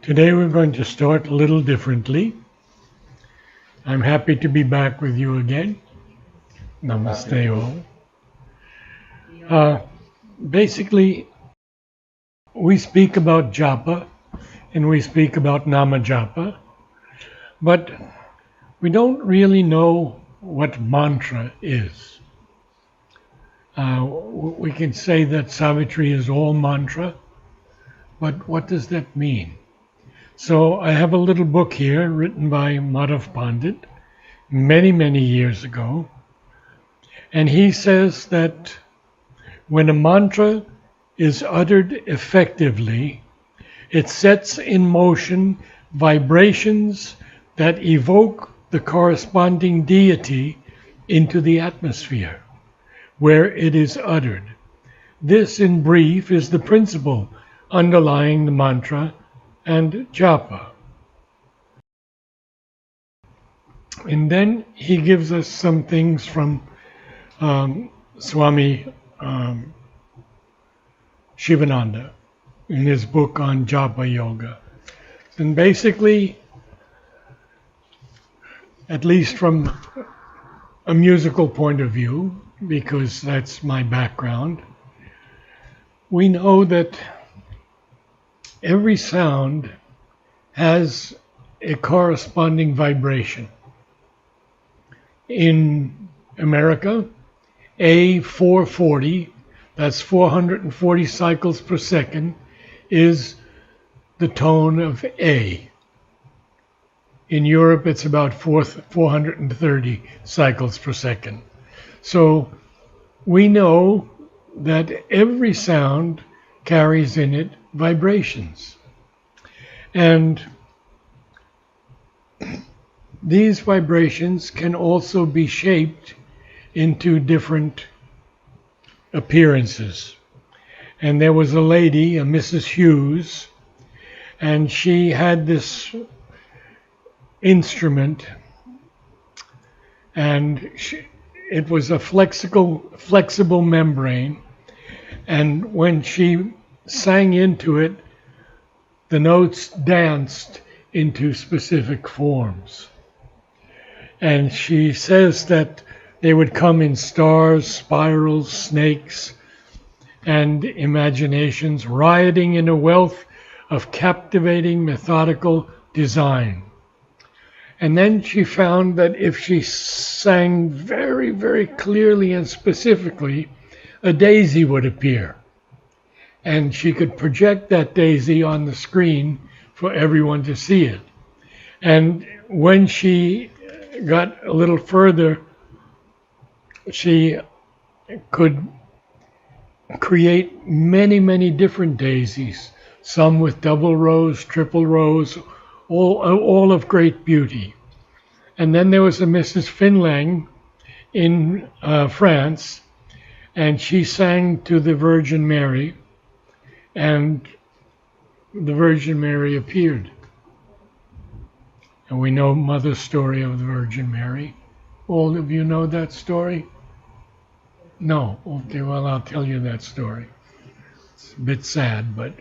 Today we're going to start a little differently. I'm happy to be back with you again. Namaste all. Basically, we speak about japa and we speak about nama japa, but we don't really know what mantra is. We can say that Savitri is all mantra, but what does that mean? So I have a little book here written by Madhav Pandit many years ago, and he says that when a mantra is uttered effectively, it sets in motion vibrations that evoke the corresponding deity into the atmosphere where it is uttered. This, in brief, is the principle underlying the mantra and japa. And then he gives us some things from Swami Shivananda in his book on japa yoga. And basically, at least from a musical point of view, because that's my background, we know that every sound has a corresponding vibration. In America, A440, that's 440 cycles per second, is the tone of A. In Europe, it's about 430 cycles per second. So we know that every sound carries in it vibrations. And these vibrations can also be shaped into different appearances. And there was a lady, a Mrs. Hughes, and she had this instrument, and it was a flexible membrane, and when she sang into it, the notes danced into specific forms. And she says that they would come in stars, spirals, snakes, and imaginations, rioting in a wealth of captivating methodical design. And then she found that if she sang very clearly and specifically, a daisy would appear. And she could project that daisy on the screen for everyone to see it. And when she got a little further, she could create many different daisies, some with double rows, triple rows, all of great beauty. And then there was a Mrs. Finlang in France, and she sang to the Virgin Mary, and the Virgin Mary appeared. And we know Mother's story of the Virgin Mary. All of you know that story? No? Okay, well, I'll tell you that story. It's a bit sad, but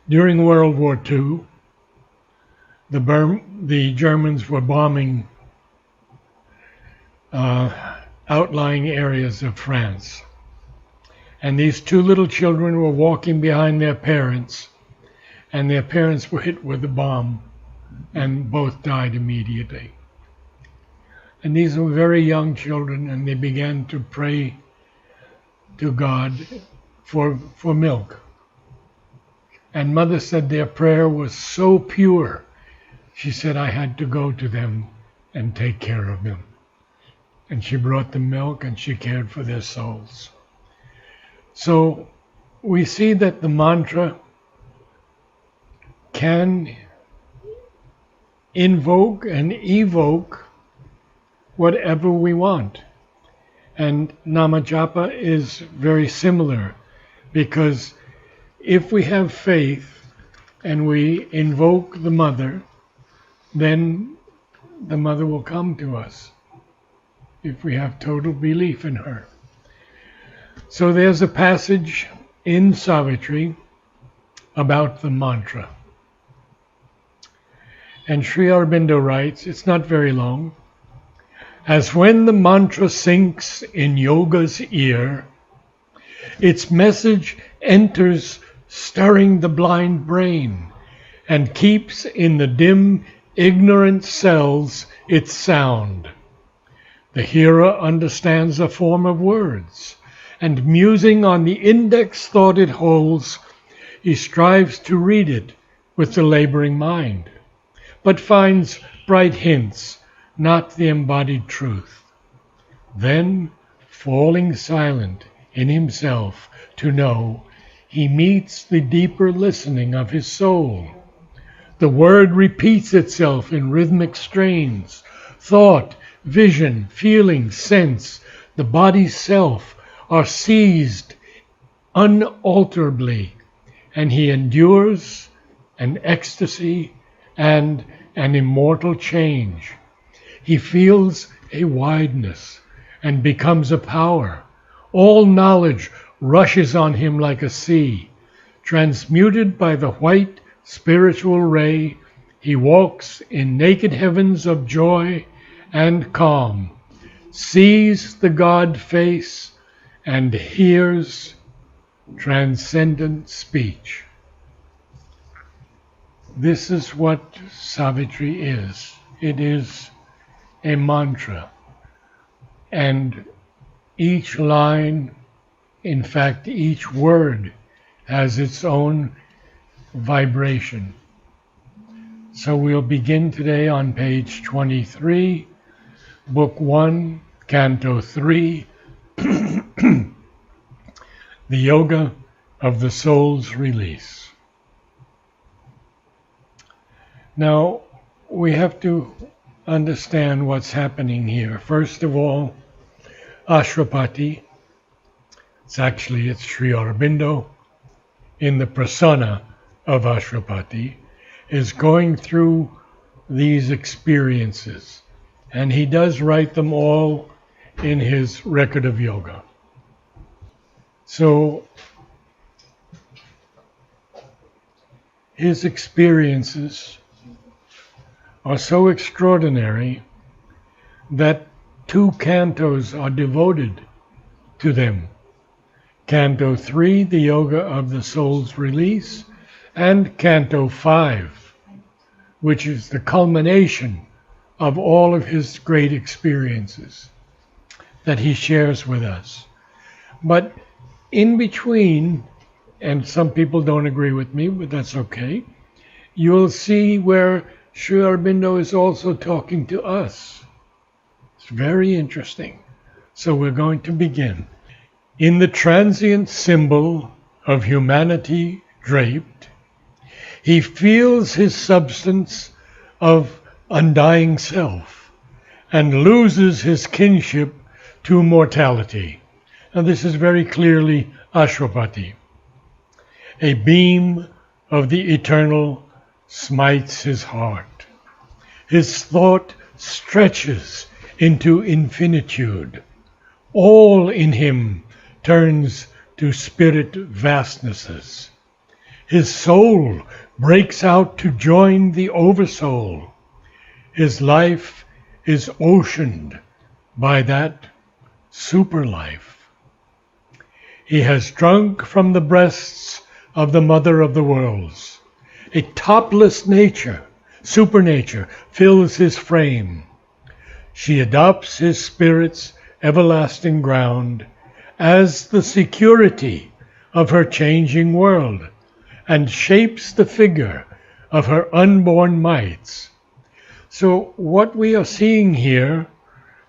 during World War II, the Germans were bombing outlying areas of France. And these two little children were walking behind their parents, and their parents were hit with a bomb, and both died immediately. And these were very young children, and they began to pray to God for milk. And Mother said their prayer was so pure. She said, I had to go to them and take care of them. And she brought them milk, and she cared for their souls. So we see that the mantra can invoke and evoke whatever we want. And nama japa is very similar, because if we have faith and we invoke the Mother, then the Mother will come to us if we have total belief in her. So there's a passage in Savitri about the mantra. And Sri Aurobindo writes, it's not very long, as when the mantra sinks in yoga's ear, its message enters stirring the blind brain and keeps in the dim, ignorant cells its sound. The hearer understands the form of words, and musing on the index thought it holds, he strives to read it with the laboring mind, but finds bright hints, not the embodied truth. Then, falling silent in himself to know, he meets the deeper listening of his soul. The word repeats itself in rhythmic strains. Thought, vision, feeling, sense, the body's self are seized unalterably, and he endures an ecstasy and an immortal change. He feels a wideness and becomes a power. All knowledge rushes on him like a sea. Transmuted by the white spiritual ray, he walks in naked heavens of joy and calm, sees the God face, and hears transcendent speech. This is what Savitri is. It is a mantra. And each line, in fact, each word has its own vibration. So we'll begin today on page 23, Book 1, Canto 3, The Yoga of the Soul's Release. Now, we have to understand what's happening here. First of all, Ashwapati, it's Sri Aurobindo, in the persona of Ashwapati, is going through these experiences. And he does write them all in his record of yoga. So his experiences are so extraordinary that 2 cantos are devoted to them. Canto 3, the Yoga of the Soul's Release, and Canto 5, which is the culmination of all of his great experiences that he shares with us. But in between, and some people don't agree with me, but that's okay, you'll see where Sri Aurobindo is also talking to us. It's very interesting. So we're going to begin. In the transient symbol of humanity draped, he feels his substance of undying self and loses his kinship to mortality. And this is very clearly Ashwapati. A beam of the eternal smites his heart. His thought stretches into infinitude. All in him turns to spirit vastnesses. His soul breaks out to join the oversoul. His life is oceaned by that super life. He has drunk from the breasts of the mother of the worlds. A topless nature, supernature, fills his frame. She adopts his spirit's everlasting ground as the security of her changing world, and shapes the figure of her unborn mites. So what we are seeing here,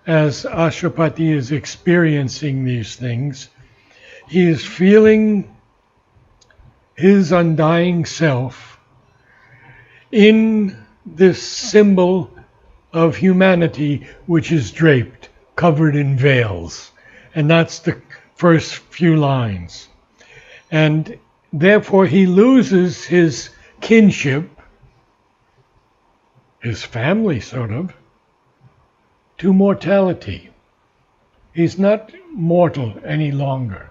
as Ashwapati is experiencing these things, he is feeling his undying self in this symbol of humanity which is draped, covered in veils. And that's the first few lines. And therefore he loses his kinship, his family sort of, to mortality. He's not mortal any longer.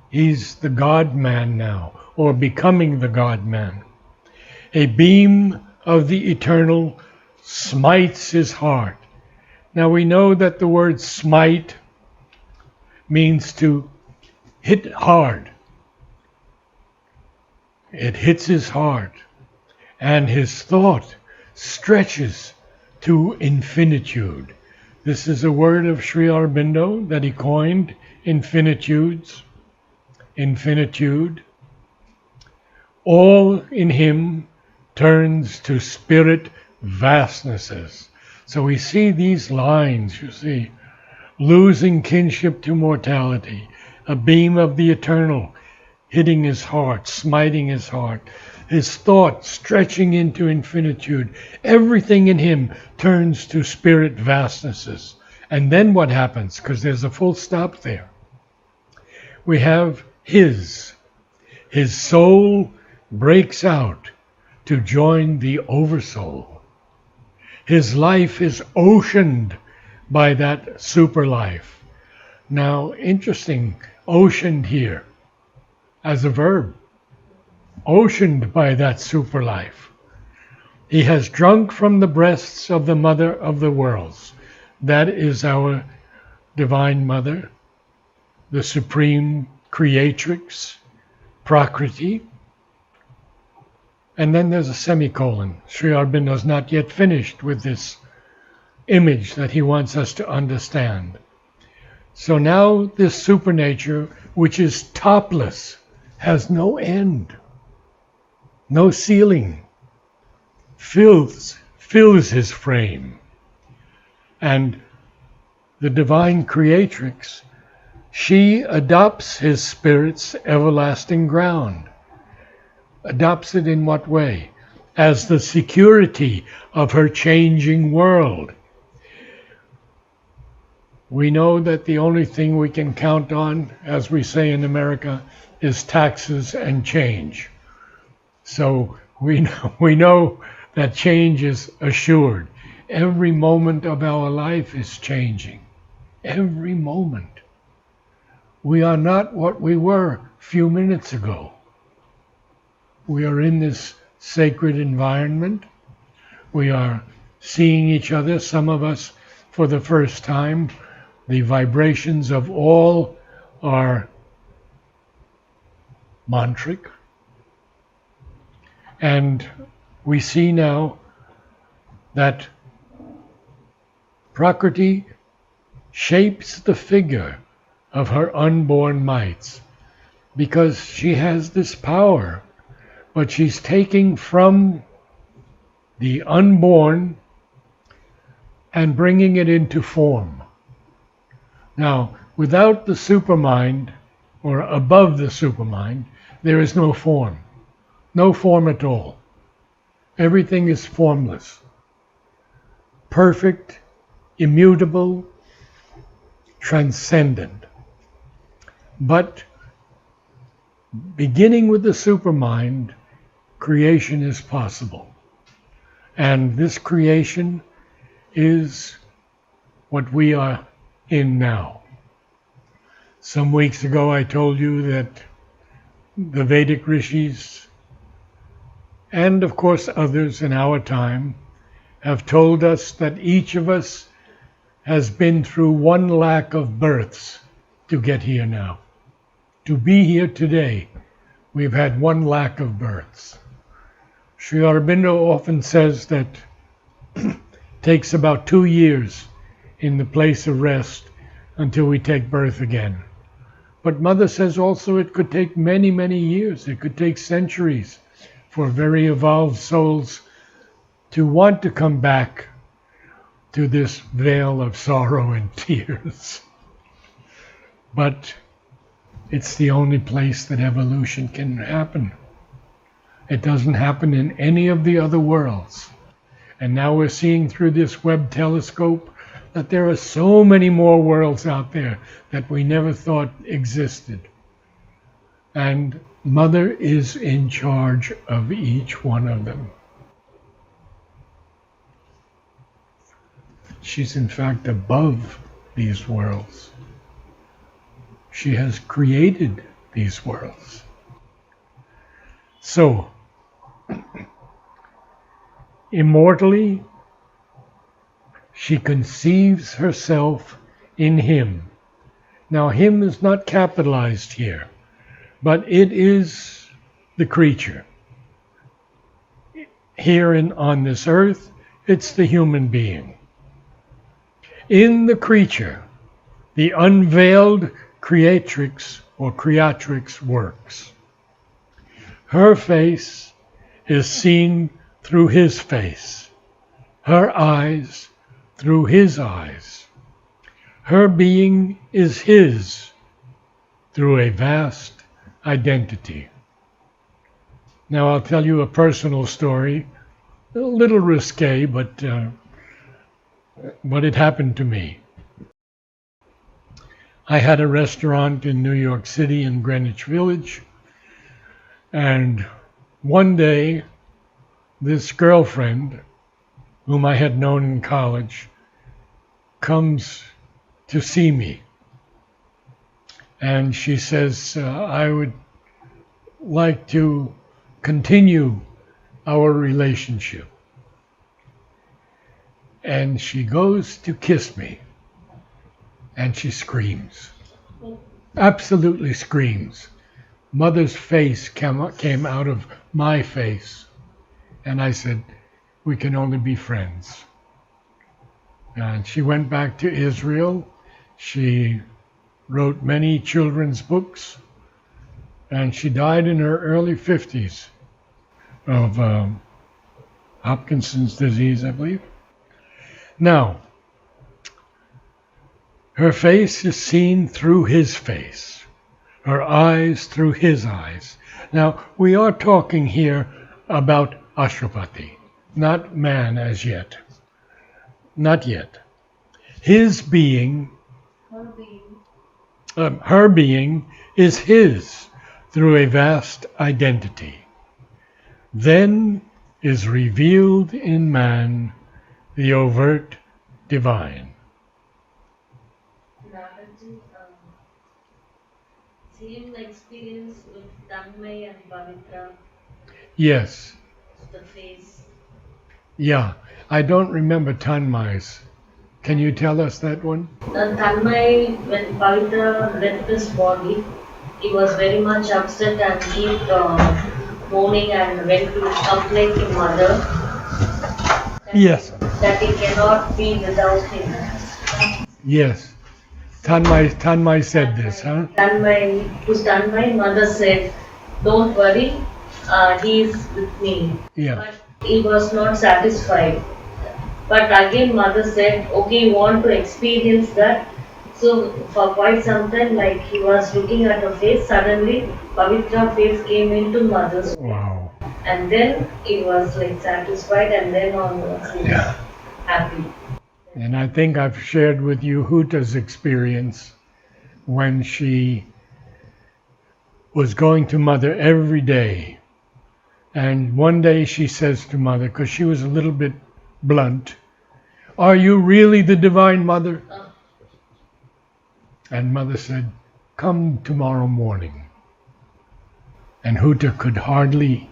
He's the God-man now, or becoming the God-man. A beam of the eternal smites his heart. Now we know that the word smite means to hit hard. It hits his heart, and his thought stretches to infinitude. This is a word of Sri Aurobindo that he coined, infinitudes, infinitude. All in him turns to spirit vastnesses. So we see these lines, you see, losing kinship to mortality, a beam of the eternal hitting his heart, smiting his heart, his thought stretching into infinitude. Everything in him turns to spirit vastnesses. And then what happens? Because there's a full stop there. We have his soul breaks out to join the oversoul. His life is oceaned by that super life. Now, interesting, oceaned here as a verb, oceaned by that super life. He has drunk from the breasts of the mother of the worlds. That is our divine mother, the supreme creatrix, Prakriti. And then there's a semicolon. Sri Aurobindo is not yet finished with this image that he wants us to understand. So now this supernature, which is topless, has no end, no ceiling, fills his frame. And the divine creatrix, she adopts his spirit's everlasting ground. Adopts it in what way? As the security of her changing world. We know that the only thing we can count on, as we say in America, is taxes and change. So we know that change is assured. Every moment of our life is changing. Every moment. We are not what we were a few minutes ago. We are in this sacred environment. We are seeing each other, some of us for the first time. The vibrations of all are mantric. And we see now that Prakriti shapes the figure of her unborn mites because she has this power, but she's taking from the unborn and bringing it into form. Now, without the supermind, or above the supermind, there is no form. No form at all. Everything is formless. Perfect, immutable, transcendent. But beginning with the supermind, creation is possible. And this creation is what we are in now. Some weeks ago I told you that the Vedic rishis, and of course others in our time, have told us that each of us has been through 1 lakh of births to get here now. To be here today, we've had 1 lakh of births. Sri Aurobindo often says that it takes about 2 years in the place of rest until we take birth again. But Mother says also it could take many, many years. It could take centuries for very evolved souls to want to come back to this veil of sorrow and tears. But it's the only place that evolution can happen. It doesn't happen in any of the other worlds. And now we're seeing through this Webb telescope that there are so many more worlds out there that we never thought existed. And Mother is in charge of each one of them. She's in fact above these worlds. She has created these worlds. So, immortally, she conceives herself in him. Now, him is not capitalized here, but it is the creature. Here on this earth, it's the human being. In the creature, the unveiled creatrix or creatrix works. Her face is seen through his face, her eyes through his eyes. Her being is his through a vast identity. Now I'll tell you a personal story, a little risque, but it happened to me. I had a restaurant in New York City in Greenwich Village, and one day this girlfriend, whom I had known in college, comes to see me. And she says, I would like to continue our relationship. And she goes to kiss me. And she screams. Absolutely screams. Mother's face came out of my face. And I said, we can only be friends. And she went back to Israel. She wrote many children's books. And she died in her early 50s of Hopkinson's disease, I believe. Now, her face is seen through his face, her eyes through his eyes. Now, we are talking here about Ashwapati, not man as yet. Not yet. His being, her being is his through a vast identity. Then is revealed in man the overt divine. Narad, same experience with Tanmay and Pavitra. Yes. The face. Yeah, I don't remember Tanmay's. Can you tell us that one? Tanmay, when Pavitra left his body, he was very much upset and keep mourning and went to complain to mother. Yes. That he cannot be without him. Yes. Tanmay said this, huh? Tanmay, mother said, don't worry, he is with me. Yeah. But he was not satisfied. But again mother said, okay, you want to experience that. So for quite some time, like he was looking at her face, suddenly Pavitra face came into mother's face. Wow. And then he was like satisfied, and then onwards he was happy. And I think I've shared with you Huta's experience when she was going to mother every day. And one day she says to mother, because she was a little bit blunt, are you really the Divine Mother? And mother said, come tomorrow morning. And Huta could hardly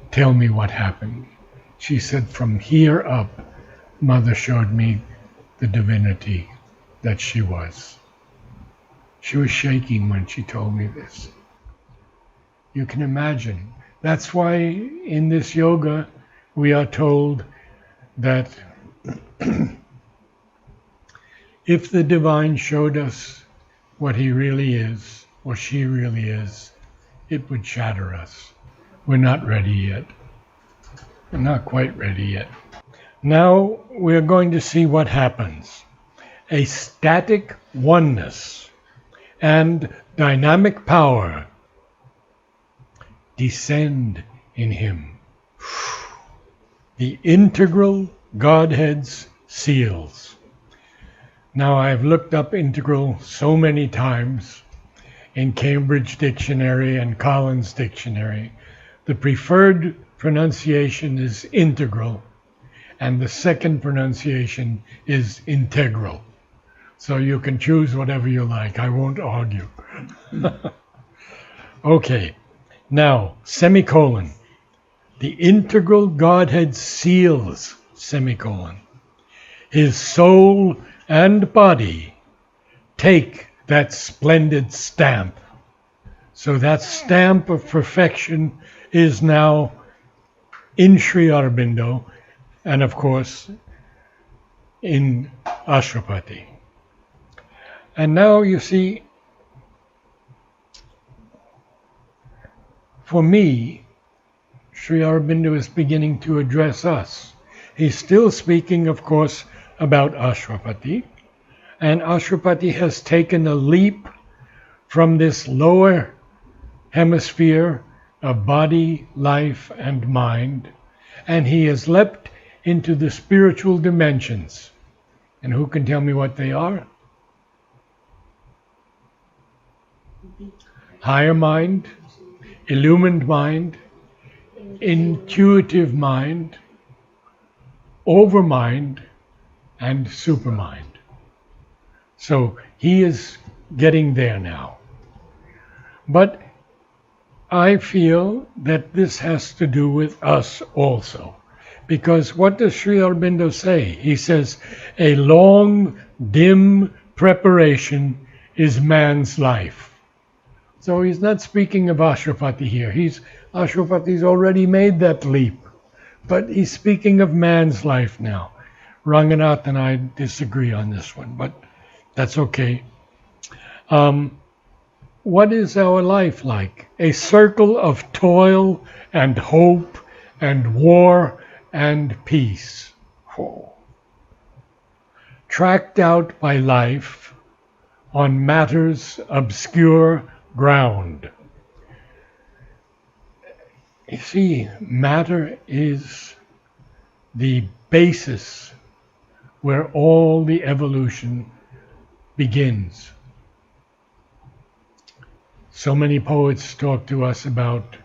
tell me what happened. She said, from here up, mother showed me the divinity that she was. She was shaking when she told me this. You can imagine. That's why in this yoga we are told that if the divine showed us what he really is, or she really is, it would shatter us. We're not ready yet. We're not quite ready yet. Now we're going to see what happens. A static oneness and dynamic power descend in him. The integral Godhead's seals. Now I've looked up integral so many times in Cambridge Dictionary and Collins Dictionary. The preferred pronunciation is integral, and the second pronunciation is integral. So you can choose whatever you like. I won't argue. Okay, now, semicolon. The integral Godhead seals, semicolon. His soul and body take that splendid stamp. So that stamp of perfection is now in Sri Aurobindo, and of course in Ashwapati. And now you see, for me, Sri Aurobindo is beginning to address us. He's still speaking, of course, about Ashwapati, and Ashwapati has taken a leap from this lower hemisphere of body, life, and mind, and he has leapt into the spiritual dimensions. And who can tell me what they are? Higher mind, illumined mind, intuitive mind, overmind, and supermind. So he is getting there now. But I feel that this has to do with us also. Because what does Sri Aurobindo say? He says, a long, dim preparation is man's life. So he's not speaking of Ashwapati here. Ashwapati's already made that leap. But he's speaking of man's life now. Ranganath and I disagree on this one, but that's okay. What is our life like? A circle of toil and hope and war and peace. Oh. Tracked out by life on matters obscure ground. You see, matter is the basis where all the evolution begins. So many poets talk to us about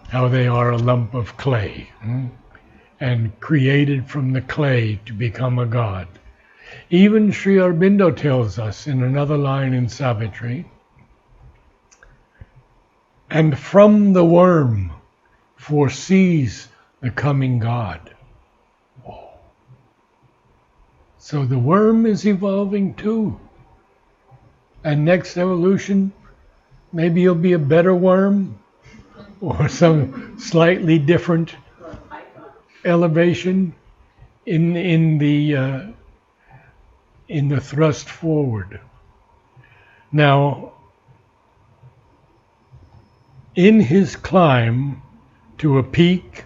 how they are a lump of clay and created from the clay to become a god. Even Sri Aurobindo tells us in another line in Savitri, and from the worm foresees the coming God. Oh. So the worm is evolving too. And next evolution, maybe you'll be a better worm or some slightly different elevation in the thrust forward. Now, in his climb to a peak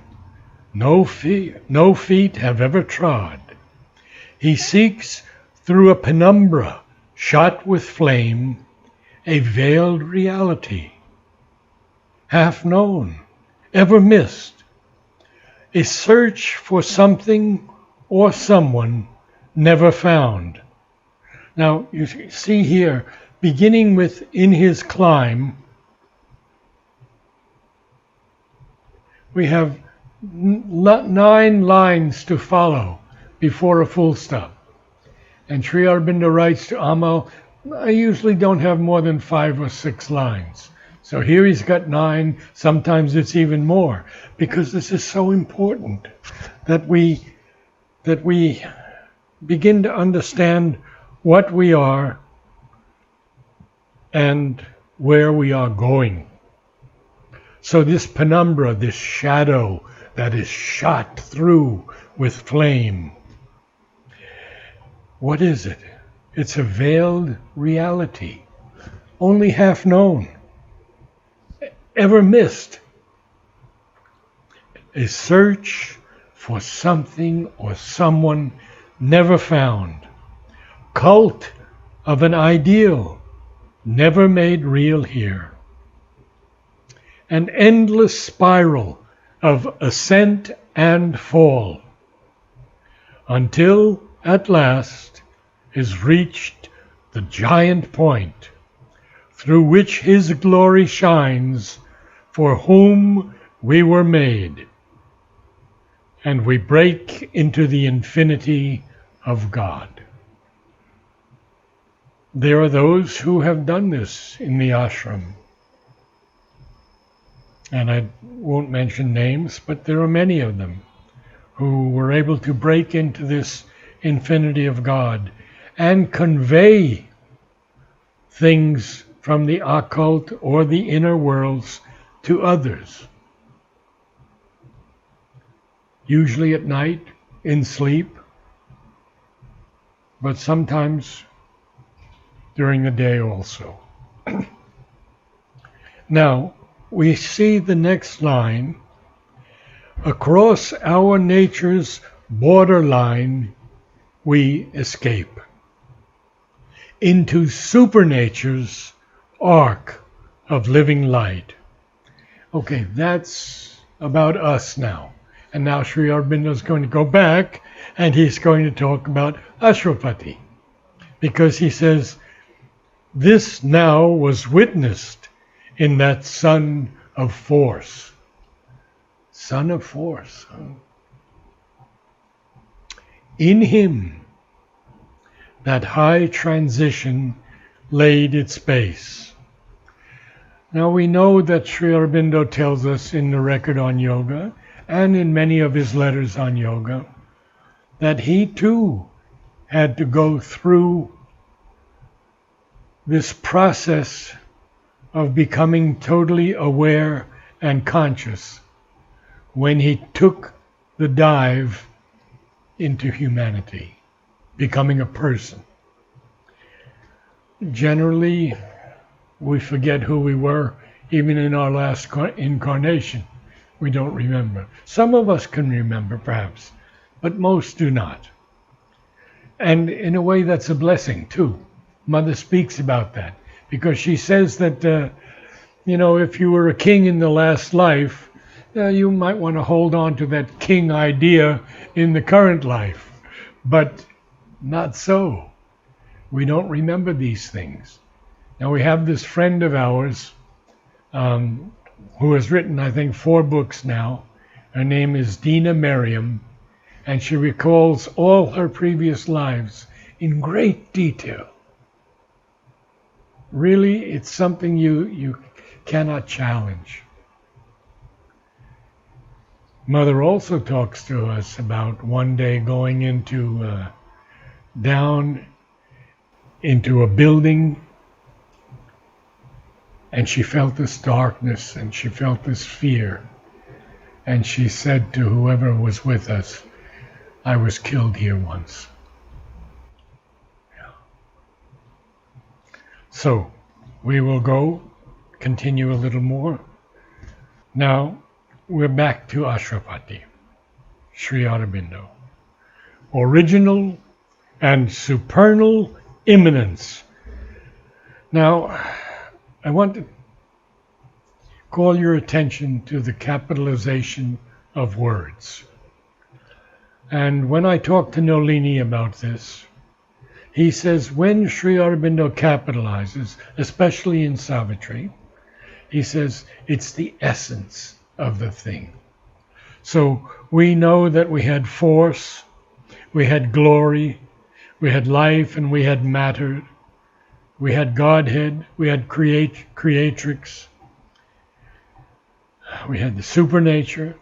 no feet have ever trod, he seeks through a penumbra shot with flame a veiled reality, half known, ever missed, a search for something or someone never found. Now, you see here, beginning with in his climb, we have 9 lines to follow before a full stop. And Sri Aurobindo writes to Amal, I usually don't have more than 5 or 6 lines. So here he's got 9, sometimes it's even more, because this is so important that we begin to understand what we are and where we are going. So this penumbra, this shadow that is shot through with flame, what is it? It's a veiled reality, only half known, ever missed. A search for something or someone never found. Cult of an ideal never made real here. An endless spiral of ascent and fall, until at last is reached the giant point through which his glory shines, for whom we were made, and we break into the infinity of God. There are those who have done this in the ashram. and I won't mention names, but there are many of them who were able to break into this infinity of God and convey things from the occult or the inner worlds to others, usually at night, in sleep, but sometimes during the day also. Now, we see the next line: across our nature's borderline we escape into supernature's arc of living light. Okay, that's about us now. And now Sri Aurobindo is going to go back and he's going to talk about Ashwapati, because he says this now was witnessed in that son of force. Son of force. In him, that high transition laid its base. Now we know that Sri Aurobindo tells us in the record on yoga and in many of his letters on yoga that he too had to go through this process of becoming totally aware and conscious when he took the dive into humanity, becoming a person. Generally, we forget who we were even in our last incarnation. We don't remember. Some of us can remember, perhaps, but most do not. And in a way, that's a blessing, too. Mother speaks about that, because she says that, if you were a king in the last life, you might want to hold on to that king idea in the current life. But not so. We don't remember these things. Now, we have this friend of ours who has written, I think, 4 books now. Her name is Dina Merriam, and she recalls all her previous lives in great detail. Really, it's something you cannot challenge. Mother also talks to us about one day going down into a building, and she felt this darkness and she felt this fear. And she said to whoever was with us, I was killed here once. Yeah. So we will continue a little more. Now we're back to Ashwapati, Sri Aurobindo. Original and supernal immanence. Now, I want to call your attention to the capitalization of words. And when I talk to Nolini about this, he says when Sri Aurobindo capitalizes, especially in Savitri, he says it's the essence of the thing. So we know that we had force, we had glory, we had life, and we had matter. We had Godhead, we had creatrix, we had the supernature.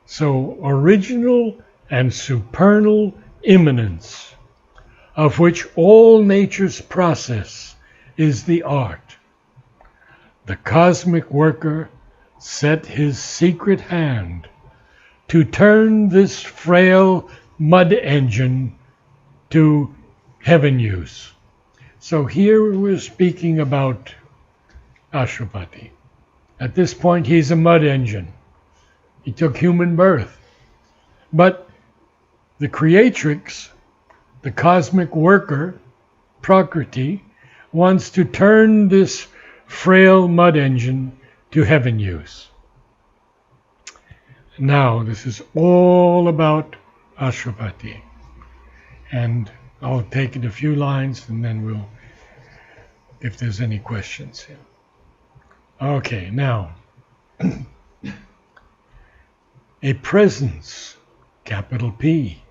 So original and supernal immanence, of which all nature's process is the art. The cosmic worker set his secret hand to turn this frail mud engine to heaven use. So here we're speaking about Ashwapati. At this point, he's a mud engine. He took human birth. But the creatrix, the cosmic worker, Prakriti, wants to turn this frail mud engine to heaven use. Now, this is all about Ashwapati. And I'll take it a few lines and then we'll, if there's any questions here. Okay, now, a presence, capital P,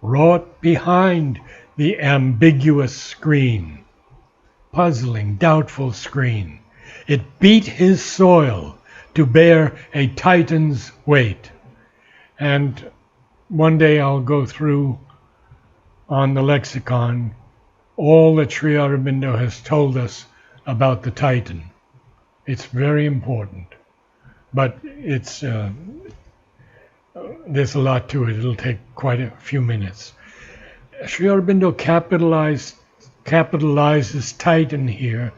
wrought behind the ambiguous screen, puzzling, doubtful screen, It beat his soil to bear a titan's weight. And one day I'll go through on the lexicon all that Sri Aurobindo has told us about the titan. It's very important, but it's there's a lot to it. It'll take quite a few minutes. Sri Aurobindo capitalizes titan here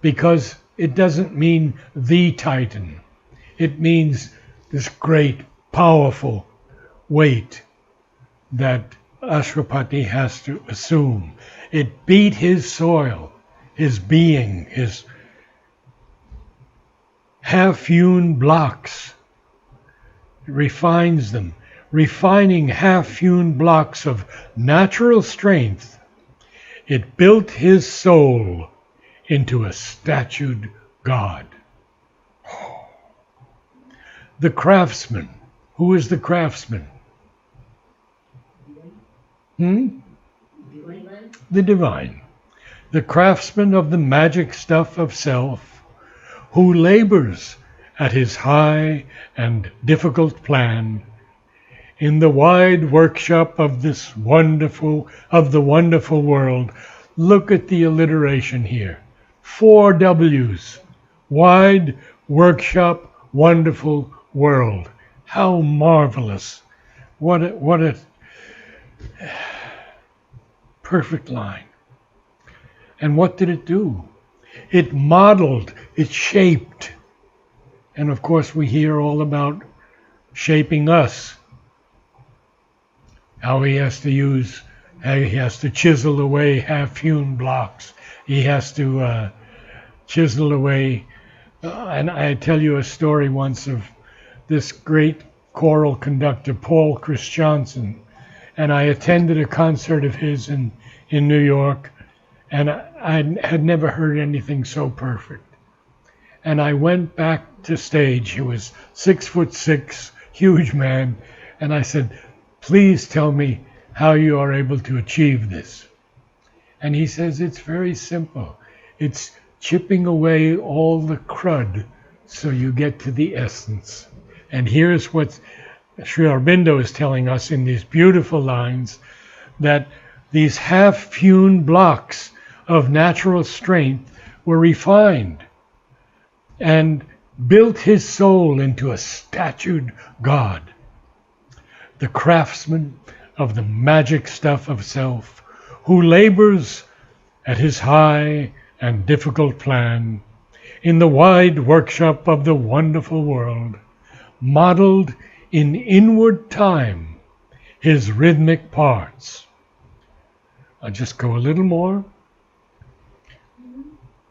because it doesn't mean the titan. It means this great, powerful weight that Ashwapati has to assume. It beat his soil, his being, his half-hewn blocks. It refines them, refining half-hewn blocks of natural strength. It built his soul into a statued God. The craftsman. Who is the craftsman? The divine. The craftsman of the magic stuff of self, who labors at his high and difficult plan in the wide workshop of the wonderful world. Look at the alliteration here. 4 W's. Wide workshop, wonderful world. How marvelous. What a perfect line. And what did it do? It modeled, it shaped. And of course we hear all about shaping us. How he has to chisel away half-hewn blocks. He has to chisel away. And I tell you a story once of this great choral conductor, Paul Christiansen. And I attended a concert of his in New York. And I had never heard anything so perfect. And I went back to stage. He was 6'6", huge man. And I said, please tell me how you are able to achieve this. And he says, it's very simple. It's chipping away all the crud so you get to the essence. And here's what Sri Aurobindo is telling us in these beautiful lines, that these half-hewn blocks of natural strength were refined and built his soul into a statued God. The craftsman of the magic stuff of self, who labors at his high and difficult plan in the wide workshop of the wonderful world, modeled in inward time his rhythmic parts. I'll just go a little more.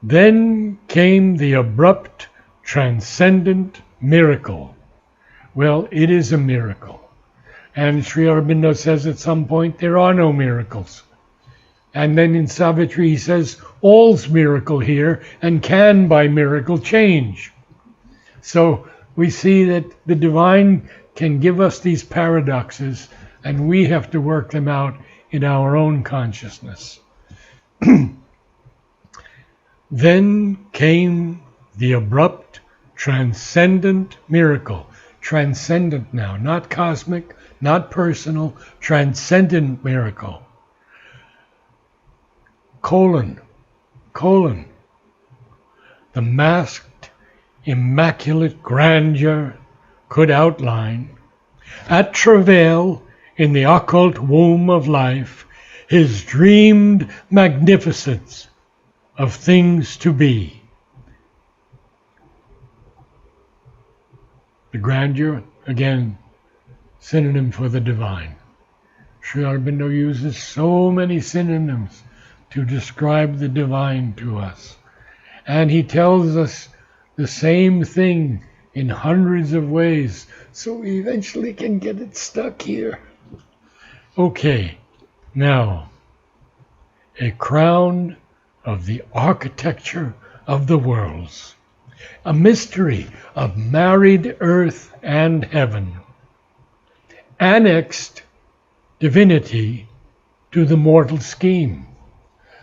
Then came the abrupt, transcendent miracle. Well, it is a miracle. And Sri Aurobindo says at some point, there are no miracles. And then in Savitri he says, all's miracle here and can by miracle change. So we see that the divine can give us these paradoxes and we have to work them out in our own consciousness. Then came the abrupt, transcendent miracle. Transcendent now, not cosmic, not personal, transcendent miracle. Colon. The masked, immaculate grandeur could outline, at travail in the occult womb of life, his dreamed magnificence of things to be. The grandeur, again, synonym for the divine. Sri Aurobindo uses so many synonyms to describe the divine to us. And he tells us the same thing in hundreds of ways, so we eventually can get it stuck here. Okay, now, a crown of the architecture of the worlds, a mystery of married earth and heaven, annexed divinity to the mortal scheme.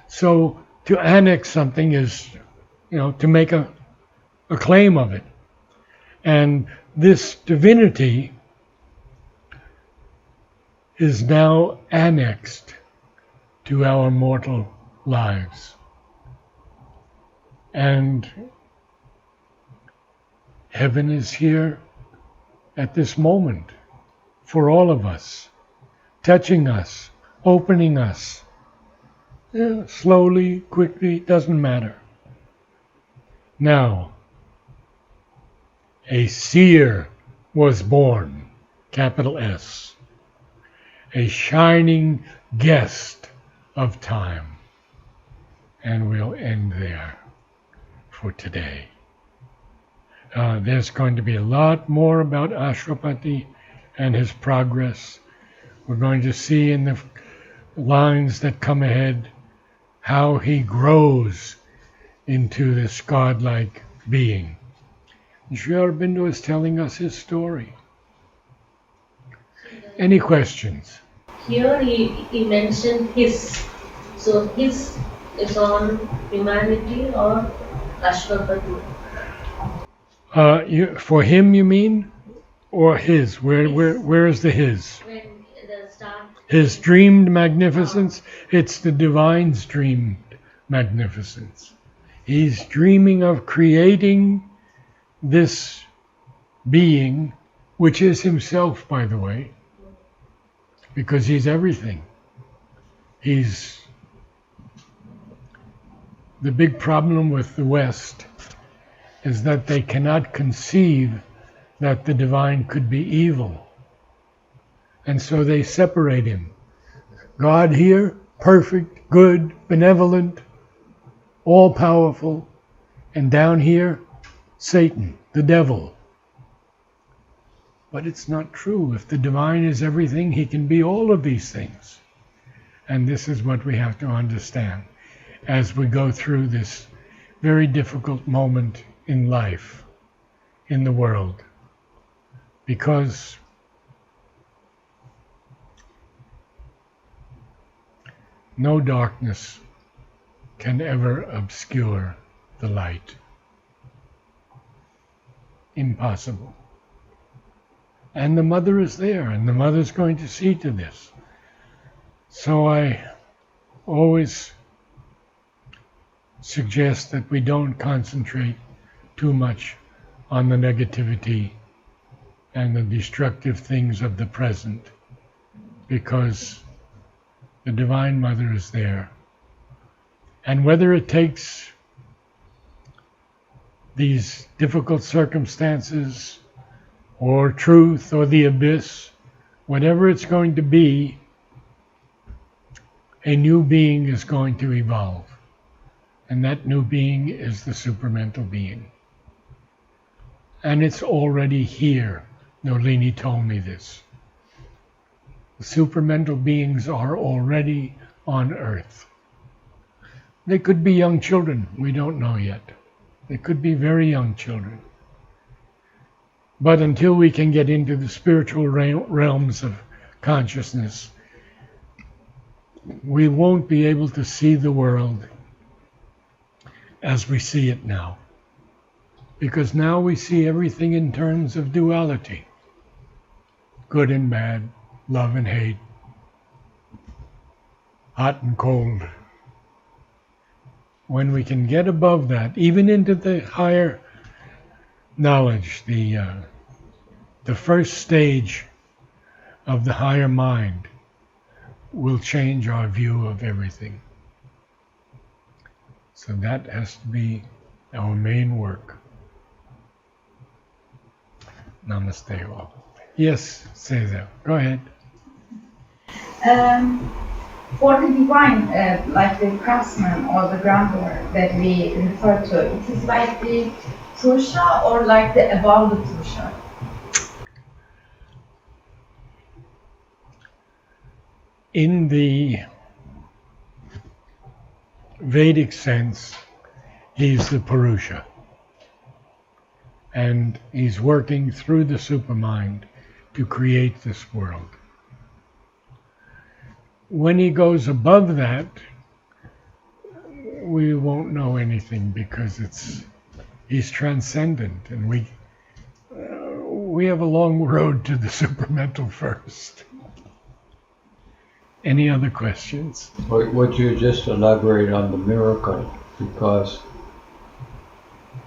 So to annex something is, to make a a claim of it. And this divinity is now annexed to our mortal lives. And heaven is here at this moment for all of us, touching us, opening us. Slowly, quickly, doesn't matter. Now, a seer was born, capital S, a shining guest of time. And we'll end there for today. There's going to be a lot more about Ashwapati and his progress. We're going to see in the lines that come ahead how he grows into this godlike being. Sri Aurobindo is telling us his story. Any questions? Here he mentioned his. So his is on humanity or Ashwapati? For him, you mean? Or his? Where is the his? When the start. His dreamed magnificence? It's the divine's dreamed magnificence. He's dreaming of creating this being, which is himself, by the way, because he's everything. He's the big problem with the West is that they cannot conceive that the divine could be evil. And so they separate him. God here, perfect, good, benevolent, all-powerful, and down here, Satan, the devil. But it's not true. If the divine is everything, he can be all of these things. And this is what we have to understand as we go through this very difficult moment in life, in the world. Because no darkness can ever obscure the light. Impossible. And the mother is there, and the mother's going to see to this. So I always suggest that we don't concentrate too much on the negativity and the destructive things of the present, because the Divine Mother is there. And whether it takes these difficult circumstances or truth or the abyss, whatever it's going to be, a new being is going to evolve. And that new being is the supramental being. And it's already here. Nolini told me this. The supramental beings are already on earth. They could be young children. We don't know yet. They could be very young children. But until we can get into the spiritual realms of consciousness, we won't be able to see the world as we see it now. Because now we see everything in terms of duality. Good and bad, love and hate, hot and cold. When we can get above that, even into the higher knowledge, the first stage of the higher mind will change our view of everything. So that has to be our main work. Namaste all. Yes, Cesar, go ahead. For the divine, like the craftsman or the grandeur that we refer to, it is like the Purusha or like the above the Purusha? In the Vedic sense, he's the Purusha. And he's working through the supermind to create this world. When he goes above that, we won't know anything because it's He's transcendent, and we have a long road to the supramental first. Any other questions? Would you just elaborate on the miracle? Because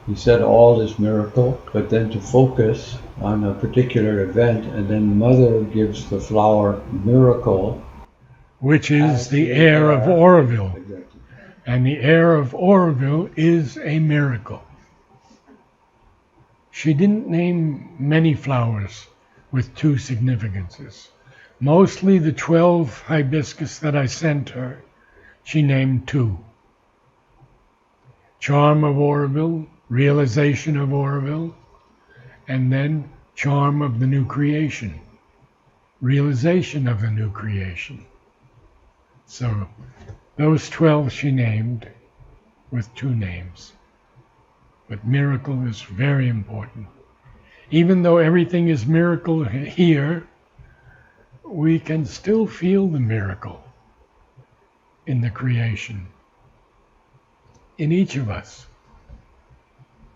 he said all is miracle, but then to focus on a particular event, and then Mother gives the flower miracle. Which is the air of Oroville. Exactly. And the air of Oroville is a miracle. She didn't name many flowers with two significances. Mostly the 12 hibiscus that I sent her, she named two. Charm of Oroville, realization of Oroville, and then charm of the new creation, realization of the new creation. So those 12 she named with two names. But miracle is very important. Even though everything is miracle here, we can still feel the miracle in the creation, in each of us.